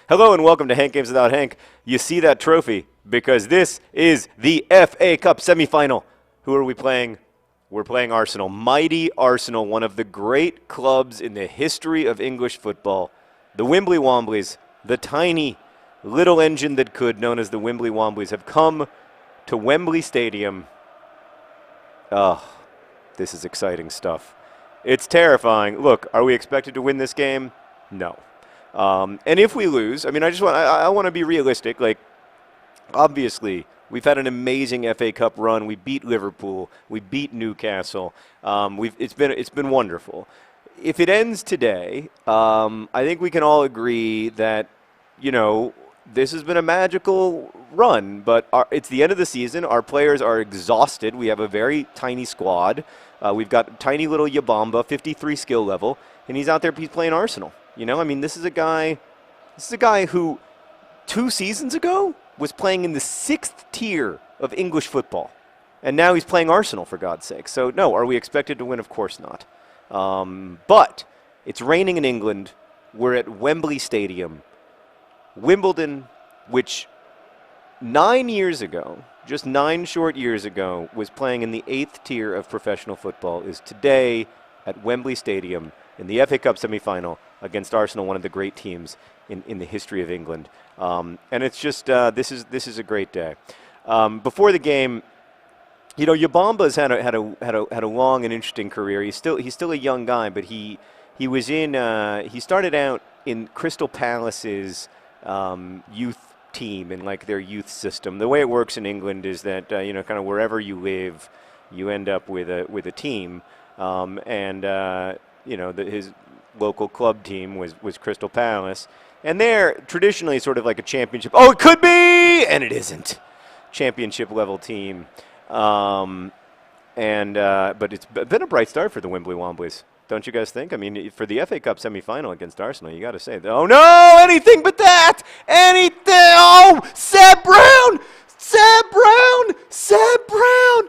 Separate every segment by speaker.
Speaker 1: Hello and welcome to Hank Games Without Hank. You see that trophy because this is the FA Cup semifinal. Who are we playing? We're playing Arsenal. Mighty Arsenal, one of the great clubs in the history of English football. The Wimbly Womblys, the tiny little engine that could, known as the Wimbly Womblys, have come to Wembley Stadium. Oh, this is exciting stuff. It's terrifying. Look, are we expected to win this game? No. And if we lose, I mean, I want to be realistic. Like, obviously, we've had an amazing FA Cup run. We beat Liverpool. We beat Newcastle. It's been wonderful. If it ends today, I think we can all agree that, you know, this has been a magical run. But it's the end of the season. Our players are exhausted. We have a very tiny squad. We've got tiny little BAMBA, 53 skill level, and he's out there. He's playing Arsenal. You know, I mean, this is a guy who 2 seasons ago was playing in the 6th tier of English football. And now he's playing Arsenal, for God's sake. So, no, are we expected to win? Of course not. But it's raining in England. We're at Wembley Stadium. Wimbledon, which 9 years ago, just 9 short years ago, was playing in the 8th tier of professional football, is today at Wembley Stadium in the FA Cup semifinal against Arsenal, one of the great teams in the history of England. And it's just, this is a great day. Before the game, you know, Yabamba's had a long and interesting career. He's still a young guy, but he started out in Crystal Palace's youth team in like their youth system. The way it works in England is that you know, kind of wherever you live, you end up with a team, you know, his local club team was Crystal Palace, and they're traditionally sort of like a championship. Oh, it could be, and it isn't. Championship level team, but it's been a bright start for the Wimbly Womblys, don't you guys think? I mean, for the FA Cup semifinal against Arsenal, you got to say, oh no, anything but that, anything. Oh, Seb Brown, Seb Brown, Seb Brown.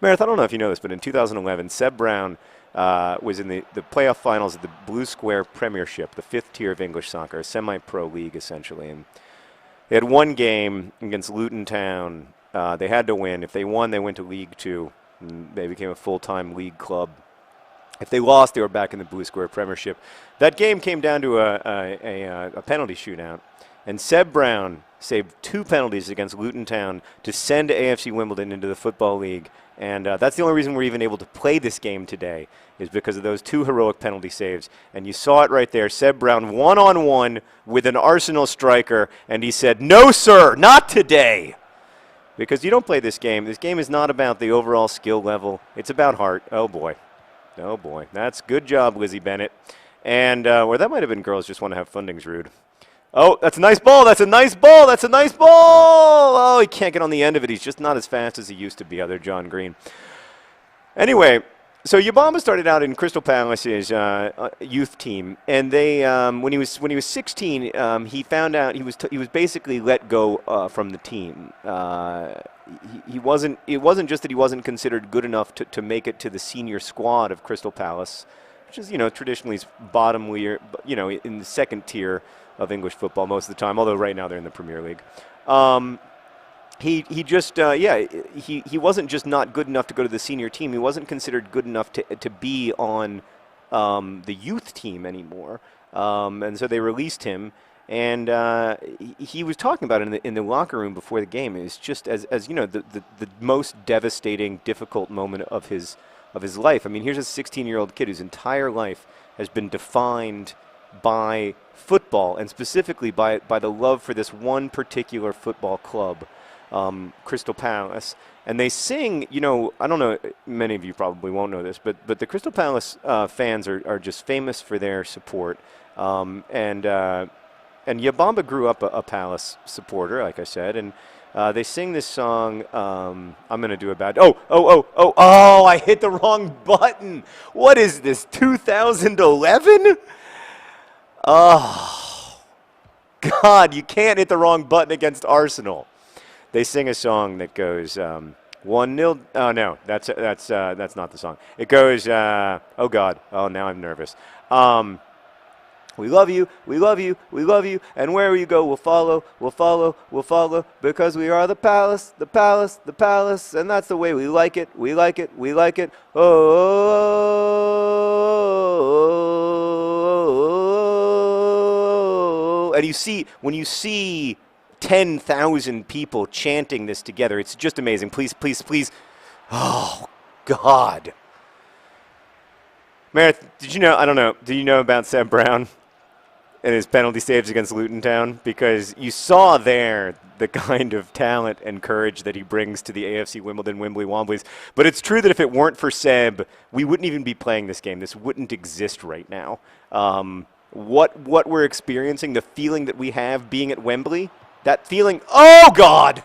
Speaker 1: Meredith, I don't know if you know this, but in 2011, Seb Brown was in the playoff finals of the Blue Square Premiership, the 5th tier of English soccer, a semi-pro league essentially. And they had one game against Luton Town. They had to win. If they won, they went to League 2. And they became a full-time league club. If they lost, they were back in the Blue Square Premiership. That game came down to a penalty shootout. And Seb Brown saved 2 penalties against Luton Town to send AFC Wimbledon into the Football League. And that's the only reason we're even able to play this game today, is because of those 2 heroic penalty saves. And you saw it right there. Seb Brown one-on-one with an Arsenal striker, and he said, "No, sir, not today." Because you don't play this game. This game is not about the overall skill level. It's about heart. Oh, boy. Oh, boy. That's good job, Lizzie Bennett. And or that might have been girls just want to have fun. Rude. Oh, that's a nice ball. That's a nice ball. That's a nice ball. Oh, he can't get on the end of it. He's just not as fast as he used to be, other John Green. Anyway, so Yabamba started out in Crystal Palace's youth team, and they when he was 16, he found out he was basically let go from the team. He wasn't. It wasn't just that he wasn't considered good enough to make it to the senior squad of Crystal Palace, which is, you know, traditionally bottom tier, you know, in the 2nd tier of English football most of the time, although right now they're in the Premier League. He wasn't just not good enough to go to the senior team. He wasn't considered good enough to be on the youth team anymore. And so they released him. And he was talking about it in the locker room before the game. It's just as you know, the most devastating, difficult moment of his life. I mean, here's a 16-year-old kid whose entire life has been defined by football, and specifically by the love for this one particular football club, Crystal Palace. And they sing, you know, I don't know, many of you probably won't know this, but the Crystal Palace fans are just famous for their support. And Yabamba grew up a Palace supporter, like I said, and they sing this song. I'm going to do a bad. Oh! I hit the wrong button. What is this? 2011? Oh, God! You can't hit the wrong button against Arsenal. They sing a song that goes 1-0. Oh no, that's not the song. It goes. Oh God! Oh, now I'm nervous. We love you, we love you, we love you, and wherever you go, we'll follow, we'll follow, we'll follow, because we are the palace, the palace, the palace, and that's the way we like it, we like it, we like it. Oh, and you see, when you see 10,000 people chanting this together, it's just amazing. Please, please, please. Oh, God. Meredith, did you know, I don't know, did you know about Seb Brown and his penalty saves against Luton Town? Because you saw there the kind of talent and courage that he brings to the AFC Wimbledon, Wimbly, Womblys. But it's true that if it weren't for Seb, we wouldn't even be playing this game. This wouldn't exist right now. What we're experiencing, the feeling that we have being at Wembley, that feeling, oh, God!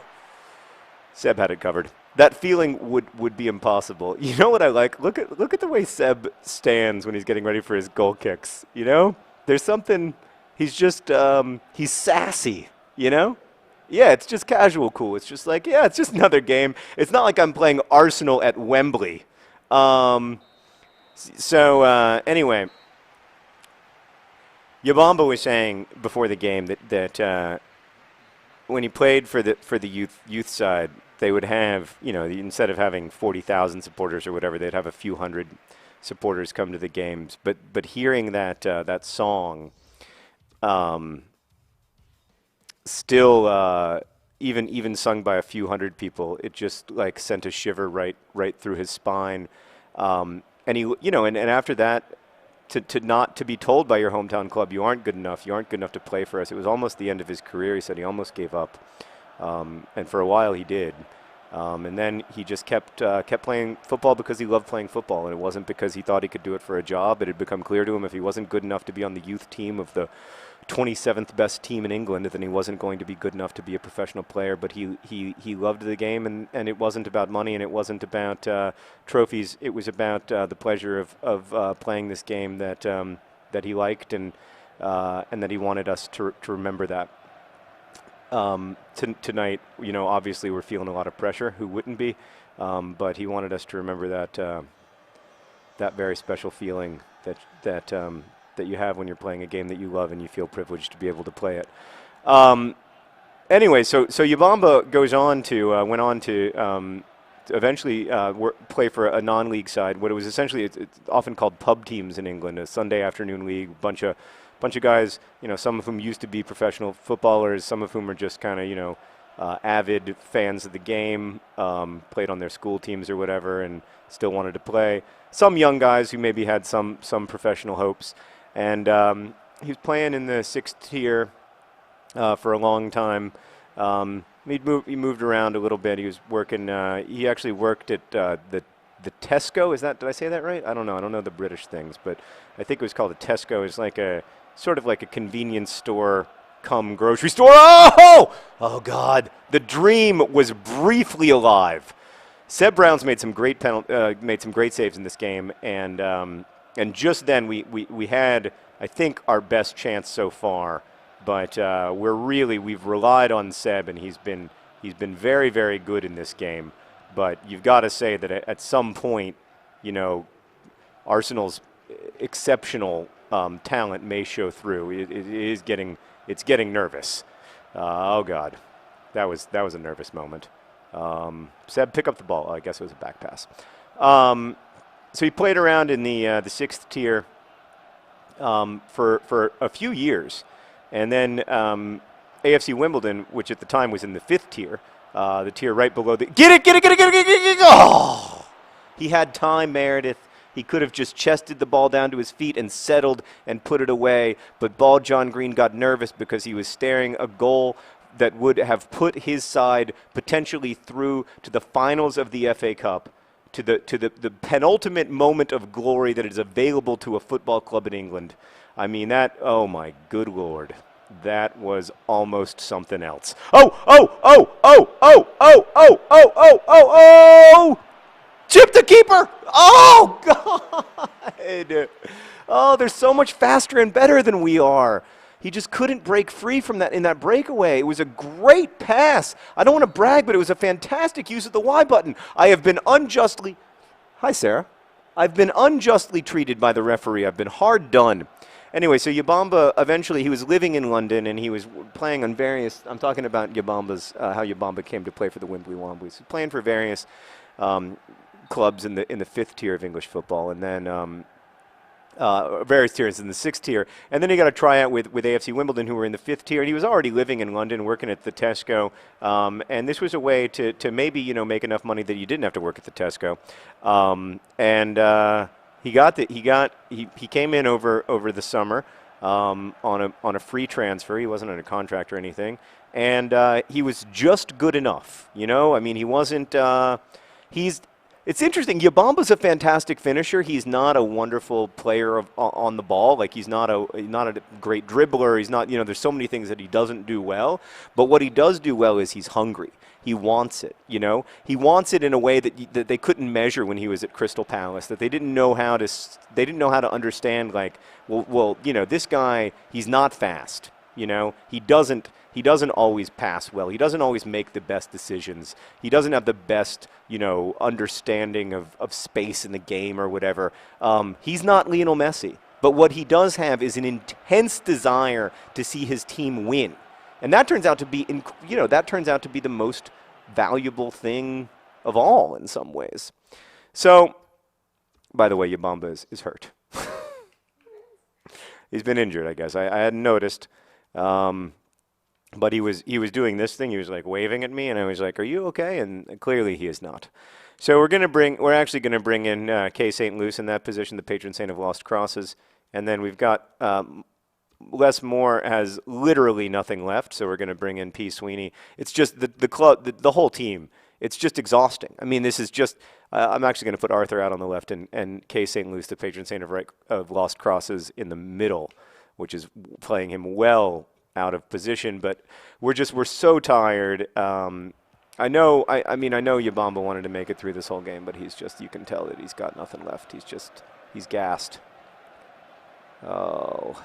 Speaker 1: Seb had it covered. That feeling would be impossible. You know what I like? Look at the way Seb stands when he's getting ready for his goal kicks. You know, there's something. He's just he's sassy. You know, yeah. It's just casual cool. It's just like, yeah, it's just another game. It's not like I'm playing Arsenal at Wembley. Anyway, BAMBA was saying before the game that when he played for the youth side, they would have, you know, instead of having 40,000 supporters or whatever, they'd have a few hundred supporters come to the games. But hearing that song, still even sung by a few hundred people, it just like sent a shiver right through his spine. And he, you know, and after that, to be told by your hometown club you aren't good enough to play for us. It was almost the end of his career. He said he almost gave up. And for a while he did, and then he just kept playing football because he loved playing football, and it wasn't because he thought he could do it for a job. It had become clear to him if he wasn't good enough to be on the youth team of the 27th best team in England, then he wasn't going to be good enough to be a professional player. But he loved the game, and it wasn't about money, and it wasn't about trophies. It was about the pleasure of playing this game that he liked, and that he wanted us to remember that. Tonight, you know, obviously we're feeling a lot of pressure. Who wouldn't be? But he wanted us to remember that very special feeling that you have when you're playing a game that you love and you feel privileged to be able to play it. Anyway, so Yabamba went on to eventually play for a non-league side. What it was essentially, it's often called pub teams in England, a Sunday afternoon league, bunch of guys, you know, some of whom used to be professional footballers, some of whom are just kind of, you know, avid fans of the game, played on their school teams or whatever, and still wanted to play. Some young guys who maybe had some professional hopes, and he was playing in the 6th tier for a long time. He moved around a little bit. He was working. He actually worked at the Tesco. Did I say that right? I don't know. I don't know the British things, but I think it was called a Tesco. It's like a sort of like a convenience store come grocery store. Oh God! The dream was briefly alive. Seb Brown's made some great saves in this game, and just then we had, I think, our best chance so far. But we've relied on Seb, and he's been very, very good in this game. But you've got to say that at some point, you know, Arsenal's exceptional talent may show through. It's getting nervous. Oh God, that was a nervous moment. Seb, pick up the ball. I guess it was a back pass. So he played around in the 6th tier for a few years, and then AFC Wimbledon, which at the time was in the 5th tier, the tier right below the get it. Oh, he had time, Meredith. He could have just chested the ball down to his feet and settled and put it away, but Ball John Green got nervous because he was staring a goal that would have put his side potentially through to the finals of the FA Cup, to the penultimate moment of glory that is available to a football club in England. I mean, oh my good Lord, that was almost something else. Oh! Chip the keeper! Oh, God! Oh, they're so much faster and better than we are. He just couldn't break free from that in that breakaway. It was a great pass. I don't want to brag, but it was a fantastic use of the Y button. I have been unjustly... Hi, Sarah. I've been unjustly treated by the referee. I've been hard done. Anyway, so Yabamba, eventually he was living in London and he was playing on various, I'm talking about Yabamba's, how Yabamba came to play for the Wimbly Womblys. Playing for various clubs in the fifth tier of English football, and then various tiers in the sixth tier, and then he got a tryout with AFC Wimbledon, who were in the fifth tier, and he was already living in London, working at the Tesco, and this was a way to maybe make enough money that you didn't have to work at the Tesco, he came in over the summer on a free transfer. He wasn't on a contract or anything, and he was just good enough. I mean, he wasn't. It's interesting. Yabamba's a fantastic finisher. He's not a wonderful player on the ball. Like, he's not a great dribbler. He's not, there's so many things that he doesn't do well. But what he does do well is he's hungry. He wants it, He wants it in a way that they couldn't measure when he was at Crystal Palace, that they didn't know how to understand, like, well, this guy, he's not fast, He doesn't always pass well. He doesn't always make the best decisions. He doesn't have the best, understanding of space in the game or whatever. He's not Lionel Messi. But what he does have is an intense desire to see his team win. And that turns out to be, the most valuable thing of all in some ways. So, by the way, Yabamba is hurt. He's been injured, I guess. I hadn't noticed. But he was doing this thing. He was like waving at me, and I was like, "Are you okay?" And clearly he is not. So we're actually gonna bring in Kay St. Luce in that position, the patron saint of lost crosses, and then we've got Les Moore has literally nothing left. So we're gonna bring in P. Sweeney. It's just the club, the whole team. It's just exhausting. I mean, this is just. I'm actually going to put Arthur out on the left and Kay St. Luce, the patron saint of lost crosses, in the middle, which is playing him well out of position, but we're so tired. I know Yabamba wanted to make it through this whole game, but you can tell that he's got nothing left. He's gassed. Oh.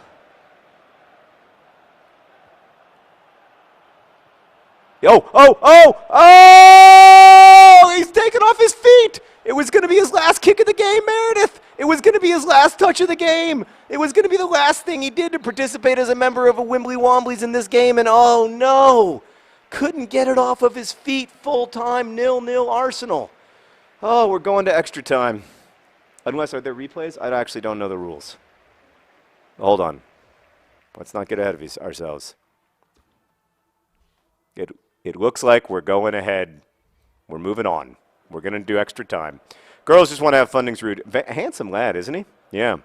Speaker 1: He's taken off his feet. It was going to be his last kick of the game, Meredith. It was going to be his last touch of the game. It was going to be the last thing he did to participate as a member of a Wimbly Womblys in this game, and oh no, couldn't get it off of his feet. Full time, 0-0 Arsenal. Oh, we're going to extra time. Unless, are there replays? I actually don't know the rules. Hold on. Let's not get ahead of ourselves. It looks like we're going ahead. We're moving on. We're going to do extra time. Girls just want to have Fundings Rude. Handsome lad, isn't he? Yeah.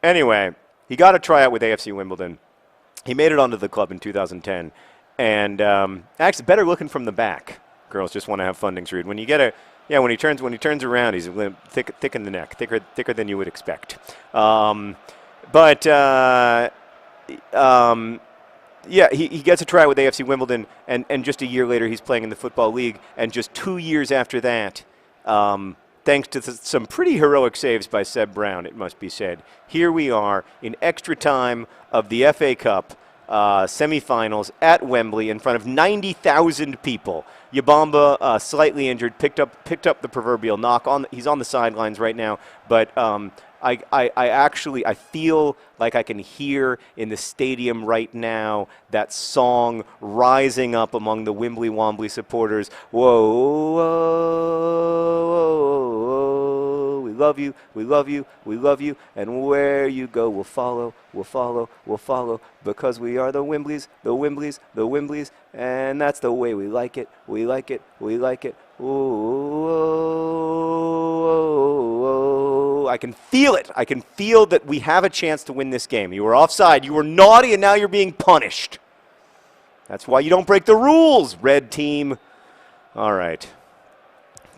Speaker 1: Anyway, he got a tryout with AFC Wimbledon. He made it onto the club in 2010. And actually, better looking from the back. Girls just want to have Fundings Rude. When you get when he turns around, he's thick in the neck, thicker than you would expect. Yeah, he gets a tryout with AFC Wimbledon, and just a year later he's playing in the Football League, and just 2 years after that, thanks to some pretty heroic saves by Seb Brown, it must be said, here we are in extra time of the FA Cup semifinals at Wembley in front of 90,000 people. Yabamba, slightly injured, picked up the proverbial knock. He's on the sidelines right now, but I feel like I can hear in the stadium right now that song rising up among the Wimbly Wombly supporters. Whoa, whoa, whoa, whoa, we love you, we love you, we love you, and where you go we'll follow, we'll follow, we'll follow, because we are the Wimbleys, the Wimbleys, the Wimbleys, and that's the way we like it, we like it, we like it. Ooh, I can feel it. I can feel that we have a chance to win this game. You were offside. You were naughty, and now you're being punished. That's why you don't break the rules, red team. All right.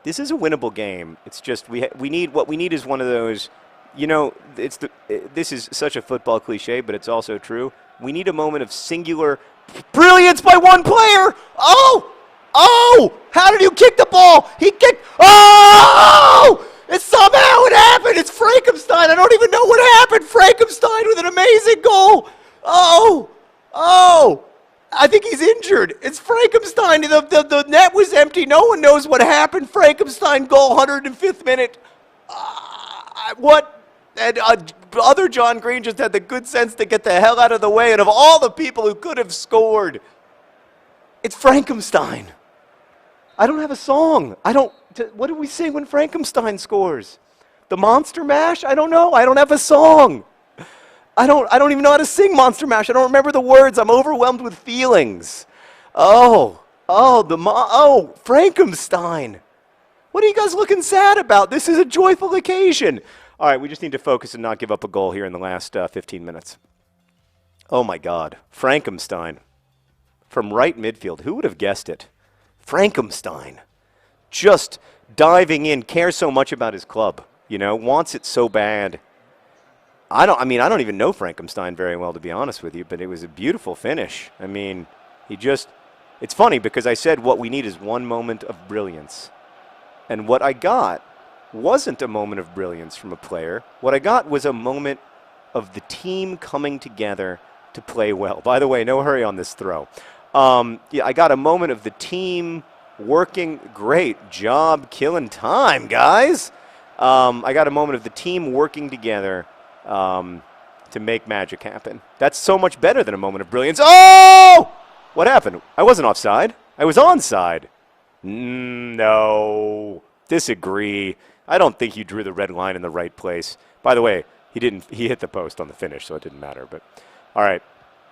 Speaker 1: This is a winnable game. It's just we need what we need is one of those. This is such a football cliche, but it's also true. We need a moment of singular brilliance by one player. Oh! How did you kick the ball? He kicked. Oh! It's somehow it happened. It's Frankenstein. I don't even know what happened. Frankenstein with an amazing goal. Oh! I think he's injured. It's Frankenstein. The net was empty. No one knows what happened. Frankenstein goal, 105th minute. What? And other John Green just had the good sense to get the hell out of the way. And of all the people who could have scored, it's Frankenstein. I don't have a song. What do we sing when Frankenstein scores? The Monster Mash? I don't know. I don't have a song. I don't even know how to sing Monster Mash. I don't remember the words. I'm overwhelmed with feelings. Frankenstein. What are you guys looking sad about? This is a joyful occasion. All right, we just need to focus and not give up a goal here in the last 15 minutes. Oh, my God. Frankenstein. From right midfield. Who would have guessed it? Frankenstein. Just diving in, cares so much about his club, wants it so bad. I don't even know Frankenstein very well, to be honest with you, but it was a beautiful finish. It's funny because I said what we need is one moment of brilliance. And what I got wasn't a moment of brilliance from a player. What I got was a moment of the team coming together to play well. By the way, no hurry on this throw. I got a moment of the team working. Great job killing time, guys. I got a moment of the team working together to make magic happen. That's so much better than a moment of brilliance. Oh! What happened? I wasn't offside. I was onside. No. Disagree. I don't think he drew the red line in the right place. By the way, he didn't. He hit the post on the finish, so it didn't matter. But all right,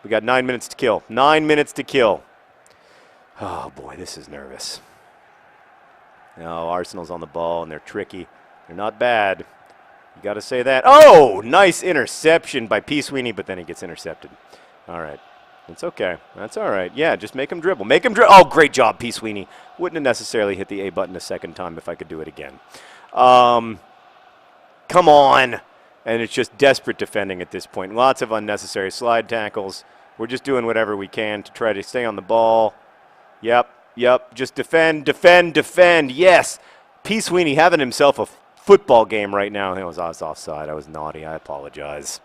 Speaker 1: we got 9 minutes to kill. 9 minutes to kill. Oh boy, this is nervous. No, Arsenal's on the ball and they're tricky. They're not bad. You got to say that. Oh, nice interception by P. Sweeney, but then he gets intercepted. All right. It's okay. That's all right. Yeah, just make him dribble. Make him dribble. Oh, great job, P. Sweeney. Wouldn't have necessarily hit the A button a second time if I could do it again. Come on. And it's just desperate defending at this point. Lots of unnecessary slide tackles. We're just doing whatever we can to try to stay on the ball. Yep. Just defend. Yes. P. Sweeney having himself a football game right now. I was offside. I was naughty. I apologize.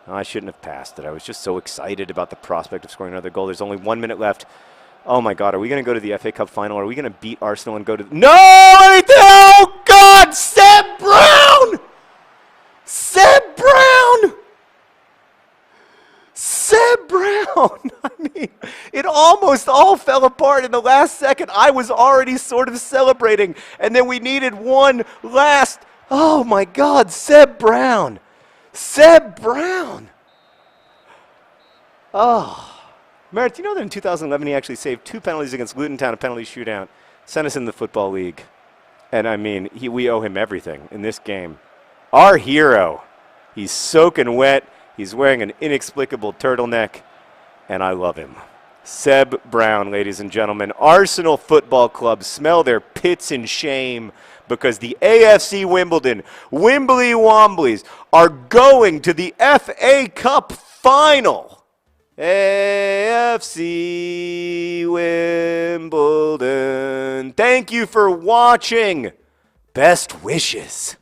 Speaker 1: I shouldn't have passed it. I was just so excited about the prospect of scoring another goal. There's only 1 minute left. Oh, my God. Are we going to go to the FA Cup final? Are we going to beat Arsenal and go to... No! Oh, God! Seb Brown! Seb Brown! Seb Brown! I mean, it almost all fell apart in the last second. I was already sort of celebrating, and then we needed one last... Oh, my God, Seb Brown. Seb Brown. Oh. Merritt, do you know that in 2011 he actually saved 2 penalties against Luton Town, a penalty shootout, sent us in the Football League. And, I mean, we owe him everything in this game. Our hero. He's soaking wet. He's wearing an inexplicable turtleneck, and I love him. Seb Brown, ladies and gentlemen. Arsenal Football Club smell their pits in shame because the AFC Wimbledon, Wimbly Womblys, are going to the FA Cup final. AFC Wimbledon. Thank you for watching. Best wishes.